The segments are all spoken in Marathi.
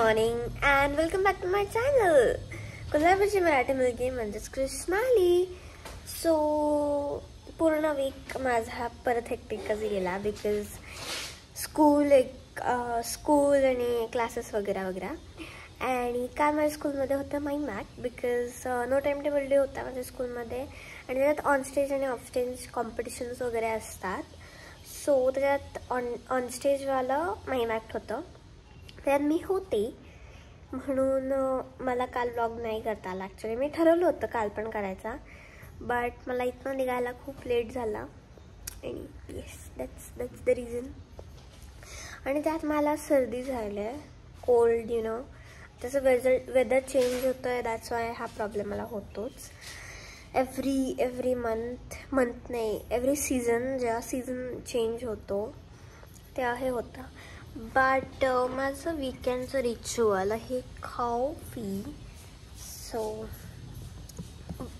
Morning and welcome back to my channel कोल्हापूरची मराठी मुलगी म्हणजेच कृष्णाली. सो पूर्ण वीक माझा परत हेक्टिकच गेला बिकॉज स्कूल आणि क्लासेस वगैरे वगैरे. आणि काल माझ्या स्कूलमध्ये होतं my math because no time table day होता माझ्या स्कूलमध्ये आणि त्याच्यात ऑन स्टेज आणि ऑफ स्टेज कॉम्पिटिशन्स वगैरे असतात. सो त्याच्यात ऑन स्टेजवालं माय मॅथ होतं, त्यात मी होते म्हणून मला काल व्लॉग नाही करता आला. ॲक्च्युली मी ठरवलं होतं काल पण करायचा, बट मला इथनं निघायला खूप लेट झाला आणि येस दॅट्स द रिझन. आणि त्यात मला सर्दी झाली आहे, कोल्ड त्याचं वेदर चेंज होतं आहे, दॅट्स वाय हा प्रॉब्लेम मला होतोच. एव्हरी मंथ नाही, एव्हरी सीझन जेव्हा सीझन चेंज होतो तेव्हा हे होतं. बट माझं वीकेंडचं रिच्युअल आहे कॉफी. सो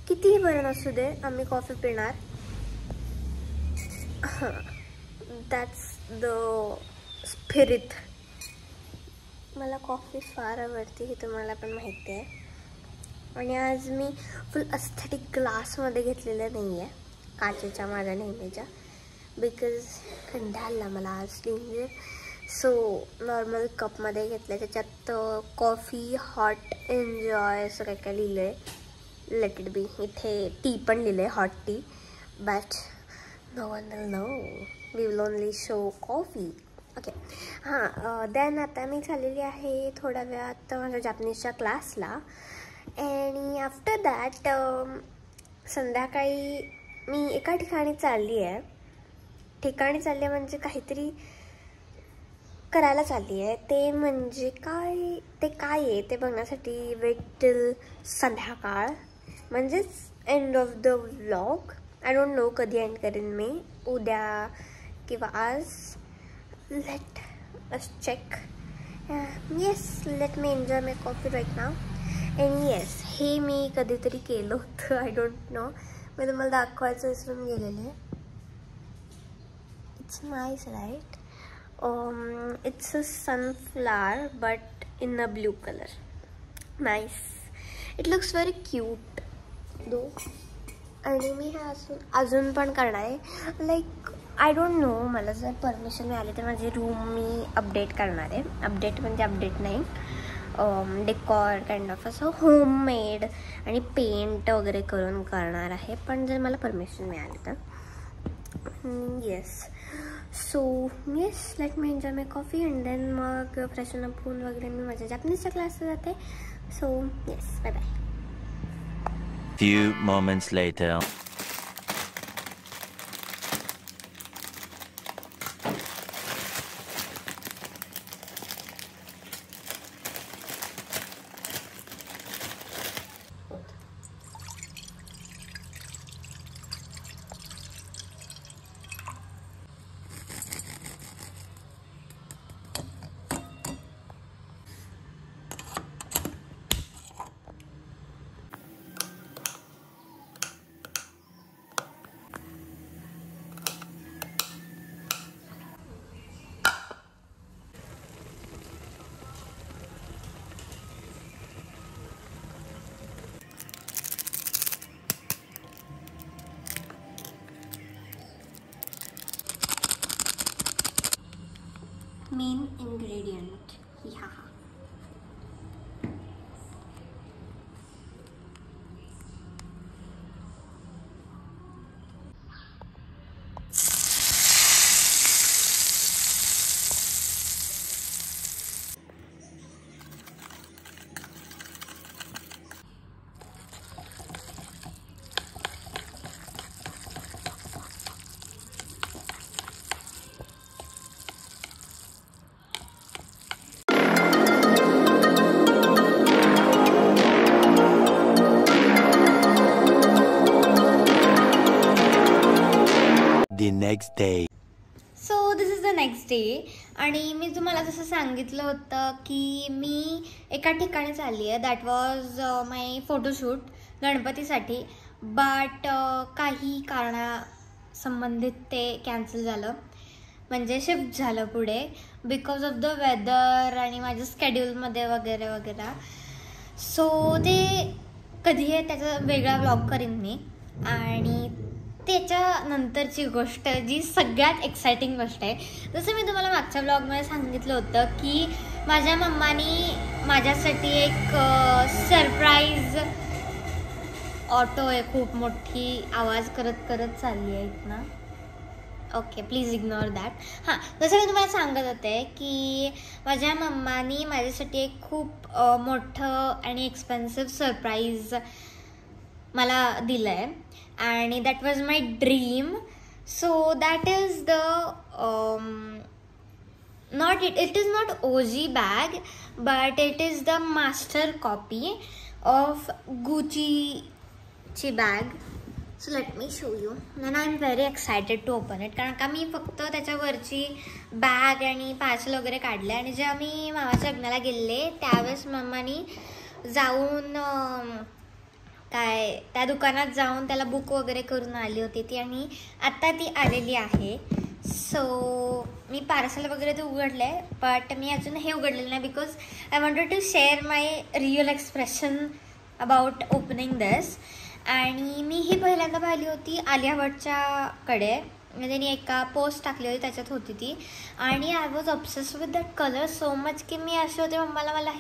कितीही बरं नसू दे आम्ही कॉफी पिणार. That's the spirit. मला कॉफी फार आवडते हे तुम्हाला पण माहिती आहे. आणि आज मी फुल अस्थेटिक ग्लासमध्ये घेतलेलं नाही आहे, काचेच्या माझ्या नेहमीच्या, बिकॉज कंटाळला मला आज डेंजर. सो नॉर्मल कपमध्ये घेतलं, त्याच्यात कॉफी हॉट एन्जॉय असं काय काय लिहिलं आहे. Let it be. इथे टी पण लिहिलं आहे, hot tea, but no one will know, we will only show coffee. Okay हां. देन आता मी चाललेली आहे थोड्या वेळात माझ्या जॅपनीजच्या क्लासला. आणि आफ्टर दॅट संध्याकाळी मी एका ठिकाणी चालली आहे. म्हणजे काहीतरी करायला चालली आहे. ते म्हणजे काय आहे ते बघण्यासाठी वेट टिल संध्याकाळ, म्हणजेच end of the vlog. I don't know कधी एंड करेन मी, उद्या किंवा आज. Let us check. Yes, let me enjoy my coffee right now. And yes, हे मी कधीतरी केलं होतं, आय डोंट नो, मी तुम्हाला दाखवायचं विसरून गेलेले. It's nice right. It's a sunflower but in a blue color. Nice. It looks very cute though. आणि मी हे अजून पण करणार आहे. लाईक आय डोंट नो, मला जर परमिशन मिळाली तर माझी रूम मी अपडेट करणार आहे. अपडेट म्हणजे अपडेट नाही, डेकॉर काइंड ऑफ असं होममेड आणि पेंट वगैरे करून करणार आहे, पण जर मला परमिशन मिळाली तर. Yes. So yes, let me enjoy my coffee and then मग फ्रेशन अप होऊन वगैरे मी माझ्या जॅपनीजच्या क्लासला जाते. So yes, bye bye. Few moments later. Main ingredient ह्या The next day. So this is the next day. आणि मी तुम्हाला जसं सांगितलं होतं की मी एका ठिकाणी चालली आहे, दॅट वॉज माय फोटोशूट गणपतीसाठी. बट काही कारणासंबंधित ते कॅन्सल झालं. म्हणजे शिफ्ट झालं पुढे बिकॉज ऑफ द वेदर आणि माझ्या स्केड्यूलमध्ये वगैरे वगैरे. सो ते कधी आहे त्याचा वेगळा व्लॉग करीन मी. आणि त्याच्यानंतरची गोष्ट जी सगळ्यात एक्सायटिंग गोष्ट आहे, जसं मी तुम्हाला मागच्या व्लॉगमध्ये सांगितलं होतं की माझ्या मम्मानी माझ्यासाठी एक सरप्राईज ऑटो आहे, खूप मोठी आवाज करत करत चालली आहे इथनं. Okay, please ignore that. हां, जसं मी तुम्हाला सांगत होते की माझ्या मम्मानी माझ्यासाठी एक खूप मोठं आणि एक्सपेन्सिव्ह सरप्राईज मला दिलं आहे आणि that was my dream. So that is the it is not OG bag, but it is the master copy of Gucci bag. So let me show you and I'm very excited to open it. कारण का मी फक्त त्याच्यावरची बॅग आणि पार्सल वगैरे काढले आणि जेव्हा मी मामाच्या लग्नाला गेले त्यावेळेस मम्मानी जाऊन काय त्या दुकानात जाऊन त्याला बुक वगैरे करून आली होती ती आणि आत्ता ती आलेली आहे. सो मी पार्सल वगैरे ते उघडलं आहे, बट मी अजून हे उघडलेलं नाही because I wanted to share my real expression about opening this. आणि मी ही पहिल्यांदा पाहिली होती आलिया भट्टच्याकडे, म्हणजे त्यांनी एका पोस्ट टाकली होती त्याच्यात होती ती. आणि I was obsess with that colour so much की मी असे होते मला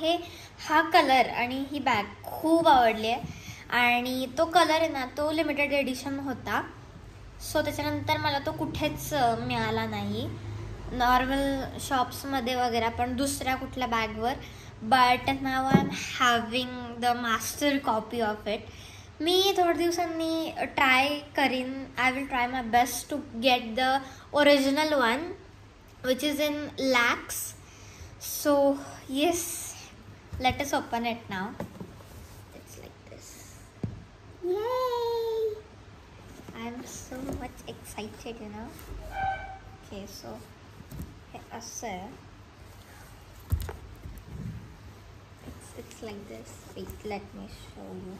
हा कलर आणि ही बॅग खूप आवडली आहे. आणि तो कलर आहे ना तो लिमिटेड एडिशन होता. सो त्याच्यानंतर मला तो कुठेच मिळाला नाही नॉर्मल शॉप्समध्ये वगैरे पण दुसऱ्या कुठल्या बॅगवर. But now I am having the master copy of it. मी थोड्या दिवसांनी ट्राय करीन. I will try my best to get the original one which is in lakhs. So yes, let us open it now. It's like this. Yay! I'm so much excited, you know. Okay, so it's like this. Wait, let me show you.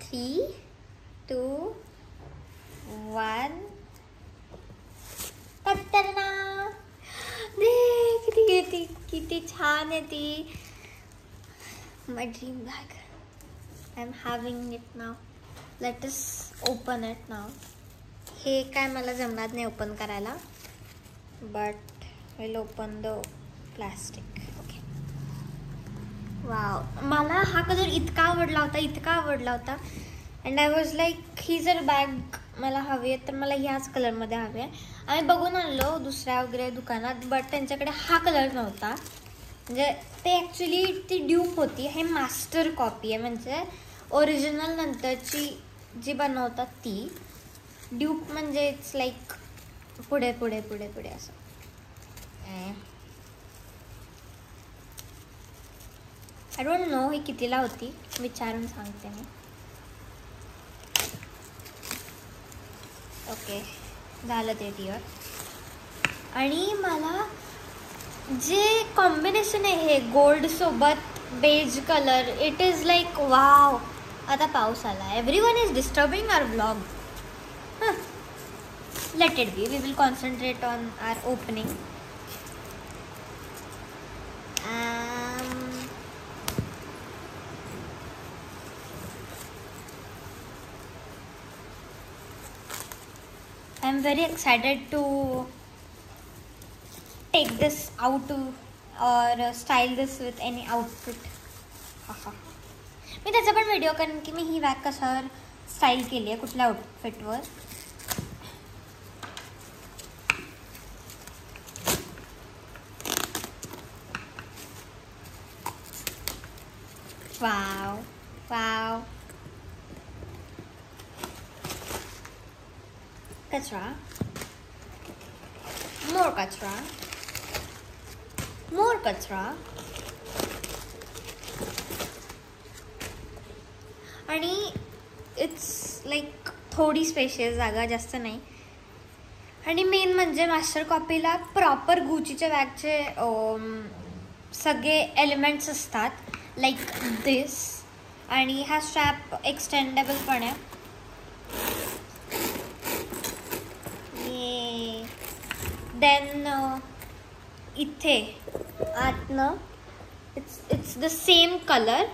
Three, 2, 1. पत्तरना किती छान आहे ती. My dream bag. I am having it now. Let us open it now. हे काय मला जमणार नाही ओपन करायला, but will open the plastic. Okay. Wow, मला हा कलर इतका आवडला होता अँड आय वॉज लाईक ही जर बॅग मला हवी आहे तर मला ह्याच कलरमध्ये हवी आहे. आम्ही बघून आणलो दुसऱ्या वगैरे दुकानात, बट त्यांच्याकडे हा कलर नव्हता. म्हणजे ते ॲक्च्युली ती ड्यूप होती. हे मास्टर कॉपी आहे, म्हणजे ओरिजिनल नंतरची जी बनवतात ती. ड्यूप म्हणजे इट्स लाईक पुढे पुढे पुढे पुढे असं. आय डोंट नो ही कितीला होती, विचारून सांगते मी. ओके, झालं ते टिअर. आणि मला जे कॉम्बिनेशन आहे हे गोल्ड सोबत beige colour, it is like wow. आता पाऊस आला. Everyone is disturbing our vlog. Let it be. We will concentrate on our opening. I am very excited to take this out or style this with any outfit. मी त्याचा पण व्हिडिओ करेन की मी ही बॅग कशावर स्टाईल केली आहे, कुठल्या आउटफिटवर. Wow wow. कचरा, more कचरा, more कचरा. आणि इट्स लाईक थोडी स्पेशियस जागा, जास्त नाही. आणि मेन म्हणजे मास्टर कॉपीला प्रॉपर गुचीच्या बॅगचे सगळे एलिमेंट्स असतात, लाईक दिस. आणि हा स्ट्रॅप एक्सटेंडेबल पण आहे. देन इथे आतनं इट्स द सेम कलर.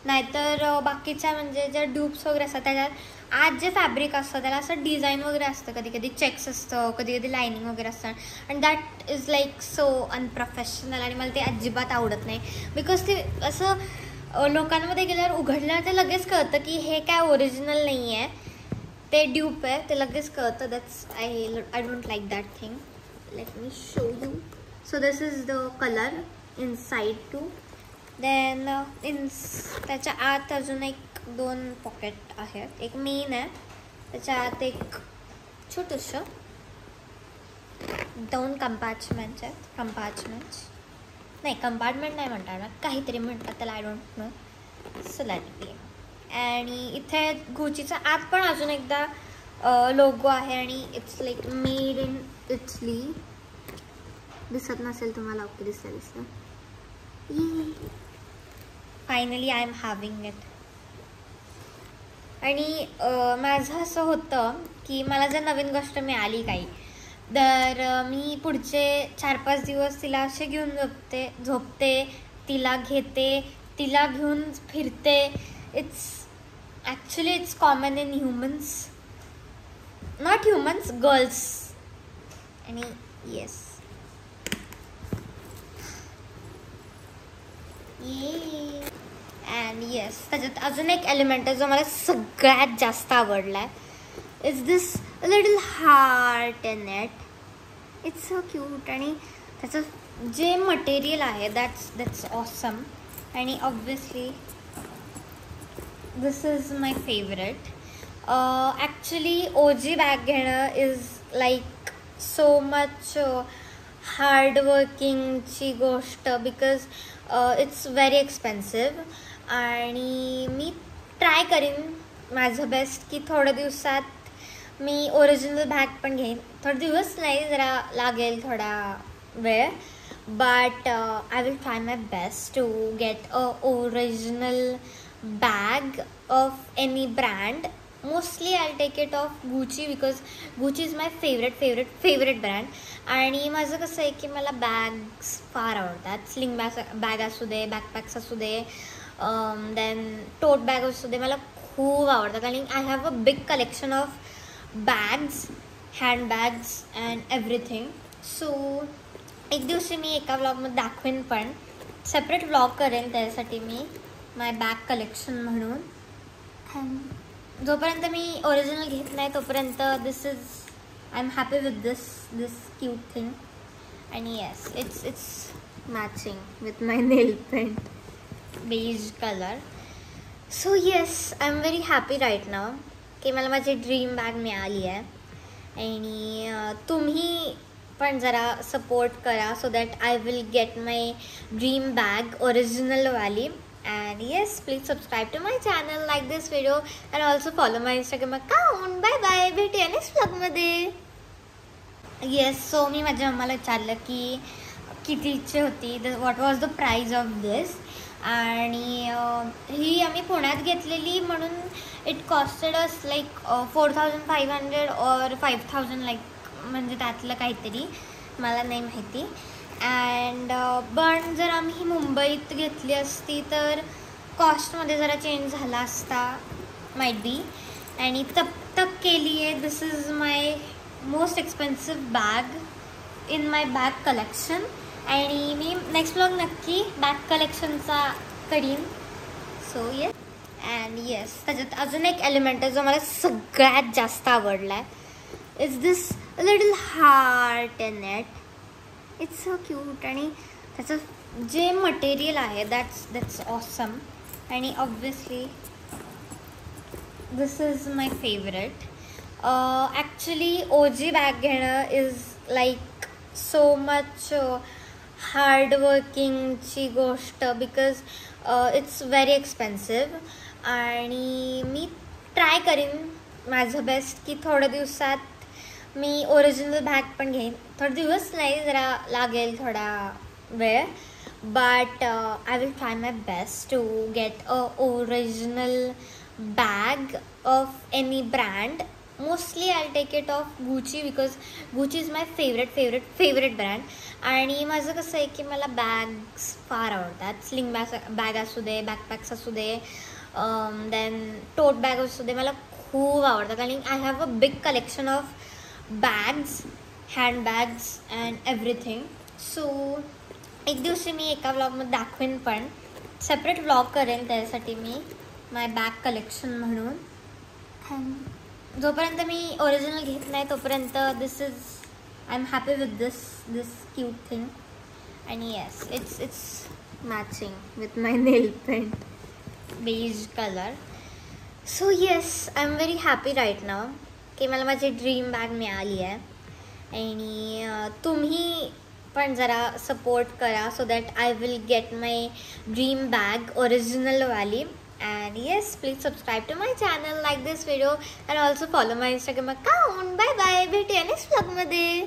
नाहीतर बाकीच्या म्हणजे ज्या ड्यूप्स वगैरे असतात त्याच्यात आत जे फॅब्रिक असतं त्याला असं डिझाईन वगैरे असतं, कधी कधी चेक्स असतं, कधी कधी लायनिंग वगैरे असतं. And that is like so unprofessional आणि मला ते अजिबात आवडत नाही. बिकॉज ते असं लोकांमध्ये गेल्यावर उघडल्यावर ते लगेच कळतं की हे काय ओरिजिनल नाही आहे, ते ड्यूप आहे, ते लगेच कळतं. That's I don't like that thing. Let me show you. So this is the colour inside too. Then त्याच्या आत अजून एक 2 पॉकेट आहेत. एक मेन आहे, त्याच्या आत एक छोटंसं 2 कंपार्टमेंट्स आहेत. कंपार्टमेंट नाही म्हणतात ना, काहीतरी म्हणतात त्याला, I don't know. So that be. आणि इथे गुचीचा आत पण अजून एकदा लोगो आहे आणि it's like made in Italy. दिसत नसेल तुम्हाला, ओके दिसलं. Finally I am having it. आणि माझं असं होतं की मला जर नवीन गोष्ट मिळाली काही, तर मी पुढचे 4-5 दिवस तिला असे घेऊन झोपते, तिला घेते, तिला घेऊन फिरते. It's common in humans, not humans, girls. आणि येस, अँड येस, त्याच्यात अजून एक एलिमेंट आहे जो मला सगळ्यात जास्त आवडला आहे. It's this little heart in it. It's so cute. आणि त्याचं जे मटेरियल आहे दॅट्स ऑसम. आणि obviously this is my favourite. Actually ओजी बॅग घेणं इज लाईक सो मच हार्डवर्किंगची गोष्ट, बिकॉज इट्स व्हेरी एक्सपेन्सिव्ह. आणि मी ट्राय करीन माझं बेस्ट की थोड्या दिवसात मी ओरिजिनल बॅग पण घेईन. थोडे दिवस नाही, जरा लागेल थोडा वेळ, but I will try my best to get a original bag of any brand. Mostly I'll take it of Gucci because Gucci is my favorite brand. आणि माझं कसं आहे की मला बॅग्स फार आवडतात. स्लिंग बॅग असू दे, बॅकपॅक्स असू दे, देन टोट बॅग असू दे, मला खूप आवडतात. आणि I have a big collection of bags, handbags and everything. So एक दिवशी मी एका व्लॉगमध्ये दाखवेन, पण सेपरेट व्लॉग करेन त्यासाठी मी माय बॅग कलेक्शन म्हणून. जोपर्यंत मी ओरिजिनल घेत नाही तोपर्यंत I am happy with this cute thing. आणि yes, it's matching with my nail paint, beige colour. So yes, I am very happy right now की मला माझी ड्रीम बॅग मिळाली आहे. आणि तुम्ही पण जरा सपोर्ट करा so that I will get my dream bag ओरिजिनलवाली. And yes, please subscribe to my channel, like this video and also follow my Instagram account. Bye bye, भेटूया नेक्स्ट व्लॉग मध्ये. येस, सो मी माझ्या मम्माला विचारलं की कितीची होती, what was the prize of this. आणि ही आम्ही पुण्यात घेतलेली म्हणून इट कॉस्टेड अस लाईक 4500 और 5000, लाईक म्हणजे त्यातलं काहीतरी, मला नाही माहिती. अँड पण जर आम्ही मुंबईत घेतली असती तर कॉस्टमध्ये जरा चेंज झाला असता, माईट बी. आणि तक केली आहे. This is my most expensive bag in my bag collection. आणि मी नेक्स्ट व्लॉग नक्की बॅग कलेक्शनचा करीन. सो येस, अँड येस, त्याच्यात अजून एक एलिमेंट आहे जो मला सगळ्यात जास्त आवडला आहे. It's this little heart in it. It's so cute. आणि त्याचं जे मटेरियल आहे दॅट्स ऑसम. आणि obviously this is my favourite. Actually ओजी बॅग घेणं इज लाईक सो मच हार्डवर्किंगची गोष्ट, बिकॉज इट्स व्हेरी एक्सपेन्सिव्ह. आणि मी ट्राय करीन माझं बेस्ट की थोड्या दिवसात मी ओरिजिनल बॅग पण घेईन. थोडे दिवस नाही, जरा लागेल थोडा वेळ, but I will try my best to get a original bag of any brand. Mostly I'll take it of Gucci because Gucci is my favorite brand. आणि माझं कसं आहे की मला बॅग्स फार आवडतात. स्लिंग बॅग असू दे, बॅकपॅक्स असू दे, देन टोट बॅग असू दे, मला खूप आवडतं. कारण I have a big collection of bags, handbags and everything. So एक दिवशी मी एका व्लॉगमध्ये दाखवेन, पण सेपरेट व्लॉग करेन त्यासाठी मी माय बॅग कलेक्शन म्हणून. जोपर्यंत मी ओरिजिनल घेत नाही तोपर्यंत I am happy with this cute thing. आणि yes, it's matching with my nail paint, beige colour. So yes, I am very happy right now की मला माझी ड्रीम बॅग मिळाली आहे. आणि तुम्ही पण जरा सपोर्ट करा so that I will get my dream bag ओरिजिनलवाली. And yes, please subscribe to my channel, like this video and also follow my Instagram account. Bye bye. भेटूया next vlog मध्ये.